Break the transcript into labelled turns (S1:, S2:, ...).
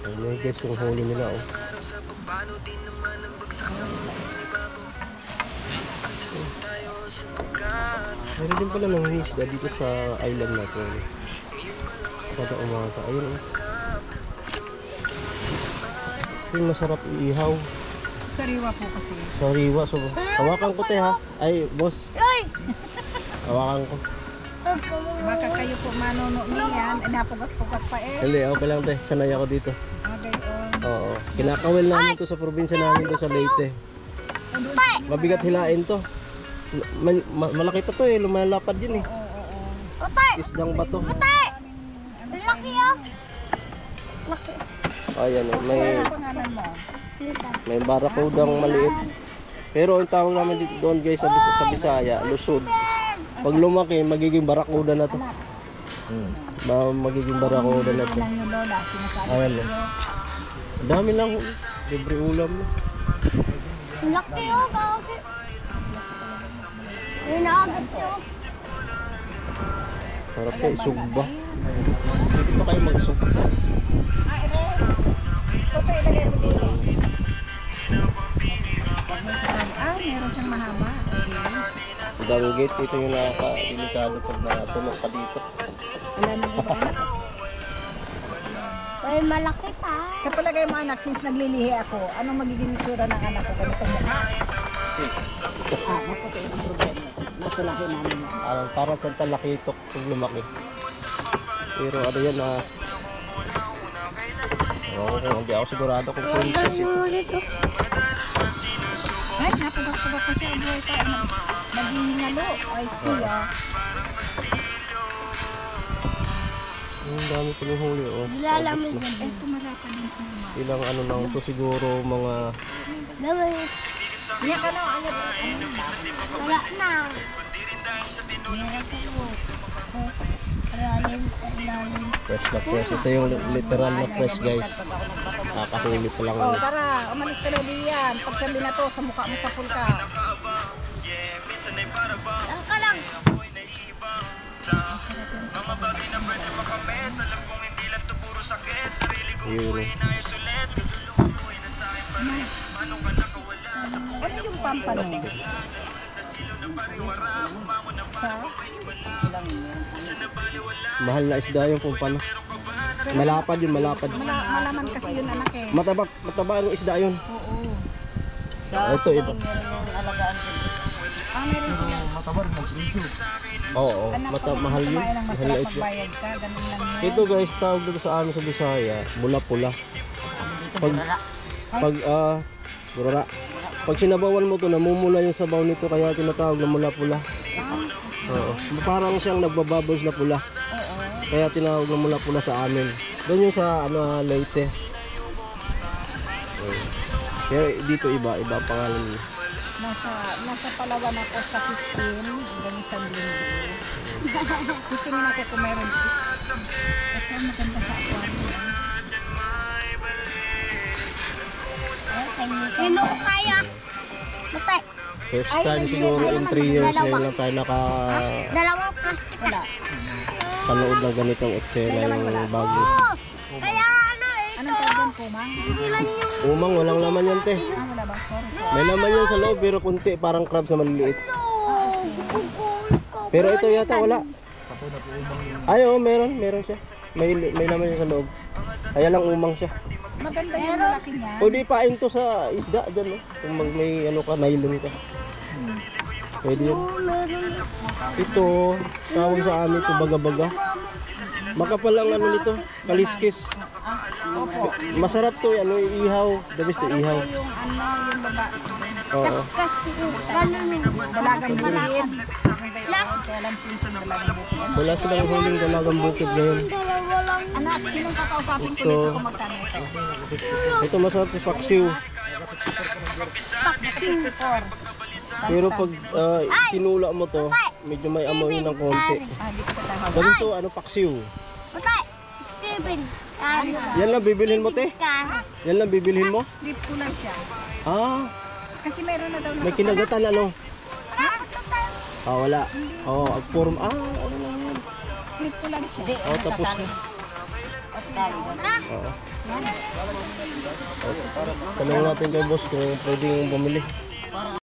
S1: Ayun guys, yung huli nila oh. Meron din pala ng isda dito sa island natin. Kada umaga. Ayun oh. Ito yung masarap iihaw.
S2: Sariwa po kasi.
S1: Sariwa. So, hawakan ko te ha. Ay, boss. Hawakan ko.
S2: Baka kayo po manuno niyan. Napugat-pugat pa eh.
S1: Hindi, okay lang te. Sanay ako dito.
S2: Okay,
S1: Oo. Kinakawil namin to sa probinsya namin to sa Leyte. Mabigat hilain to. Malaki pa to eh. Lumalapad yun eh. Isdang bato.
S3: Laki oh. Laki.
S1: Ayan oh.
S2: Ano pangalan mo?
S1: May barakudang maliit. Pero ang tawag namin dito doon guys sa Bisaya, lusod. Pag lumaki, magiging barakuda na to. Magiging barakuda na to.
S2: Lang yung lola, sinasabi
S1: Ayan
S2: ko.
S1: oh. Dami lang. Libre ulam na.
S3: Laki oh, kaki. Inaagad ko.
S1: Sarap kayo, sugba. Hindi pa kayo magsugba.
S2: Ito ilagay mo dito. Pag may sasabi, meron siyang mahaba.
S1: Danggit, ito yung nakaka-delikado pag natulog ka dito.
S2: Alam mo ba?
S3: May malaki pa.
S2: Sa palagay mo anak, since naglilihi ako, anong magiging itsura ng anak ko? Ganitong mukha? Naku, ito ang problema. Nasa laki namin yan.
S1: Parang sa talakitok pag lumaki. Pero ano yan na... hindi ako sigurado kung puntos ito.
S2: Ay, napugat-pugat pa siya. Buhay pa. Naghihingalo. Ay, siya.
S1: Ang dami pa ng huli oh.
S3: Nilalamay dyan.
S2: Ay, tumala pa din po.
S1: Ilang ano lang ito siguro mga...
S3: Lamay.
S2: Iyak ka na.
S3: Wala na. Ilalim sa ilalim.
S1: Fresh na fresh. Ito yung literal na fresh guys. Nakakahuli pa lang.
S2: Oh, tara. Umalis ka na diyan. Pag sandi na to, sa mukha mo sa pulka.
S3: Lang ka lang.
S1: Yun.
S2: Ano yung pampano?
S1: Mahal na isda yung pumpano. Malapad yun, malapad.
S2: Malaman kasi yun anak eh.
S1: Mataba ang isda yun.
S2: Oo.
S1: Ito iba.
S2: Meron sila.
S1: Oo, mahal yun.
S2: Kumain ng
S1: Mahal na
S2: masarap
S1: isda.
S2: magbayad ka. Ganun lang yun.
S1: Ito guys, tawag dito sa amin sa Bisaya, bula-pula. Pag sinabawan mo to, namumula yung sabaw nito kaya tinatawag na mula-pula. Oo. Parang siyang nagbabubbles na pula. Kaya tinawag na mula-pula sa amin. Doon yung sa Leyte. Kaya dito iba ang pangalan niya.
S2: Nasa Palawan ako sa 15 hanggang sa Linggo. Titingin natin kung meron. Ito maganda sa aquarium.
S3: Sino ko kaya? Matay.
S1: First time siguro in 3 years ngayon lang tayo
S3: Dalawang plastic.
S2: Wala.
S1: nakapanood ng ganitong eksena yung bago.
S3: Kaya ano eh.
S2: Anong tawag doon, kumang?
S3: Ilan yung...
S1: Umang, walang laman yan, te.
S2: Wala ba? Sorry.
S1: May laman yan sa loob, pero kunti, parang crab sa maliliit. Pero ito yata wala. Ay, oo, meron siya. May laman yan sa loob. Kaya lang umang siya.
S2: Maganda yung malaki niya.
S1: Pwede pain to sa isda dyan, no? Kung may ano ka, nylon ka. Pwede yun. Ito, tawag sa amin ito, baga-baga. Makapal ang ano nito, kaliskis.
S2: Opo.
S1: Masarap to, ano, ihaw. The best to
S2: Parang
S1: ihaw.
S2: siya yung ano, yung baba.
S1: Oo.
S2: Dalagang bukid. Kaya lang piso dalagang bukid.
S1: Wala silang huling dalagang bukid ngayon.
S2: Anak, sinong kakausapin ko
S1: Ito.
S2: dito kung magkano ito?
S1: Ito masarap si paksiw. Pero pag sinula mo to, medyo may amoy ng konti.
S2: Ah, dito ka tawag.
S1: Ganito, ano, paksiw.
S3: Patay! Steven!
S1: Yan lang bibilhin mo, te. Yan lang bibilhin mo.
S2: Lip ko lang siya.
S1: Ah,
S2: Kasi meron na daw
S1: may kinagatan, ano?
S2: Ha?
S1: Ah, wala. Oh, agform. Ah, ano lang yan.
S2: Lip ko lang siya.
S1: Oh, tapos na.
S2: Okay
S1: Oo. Tanong natin kay boss kung pwedeng bumili.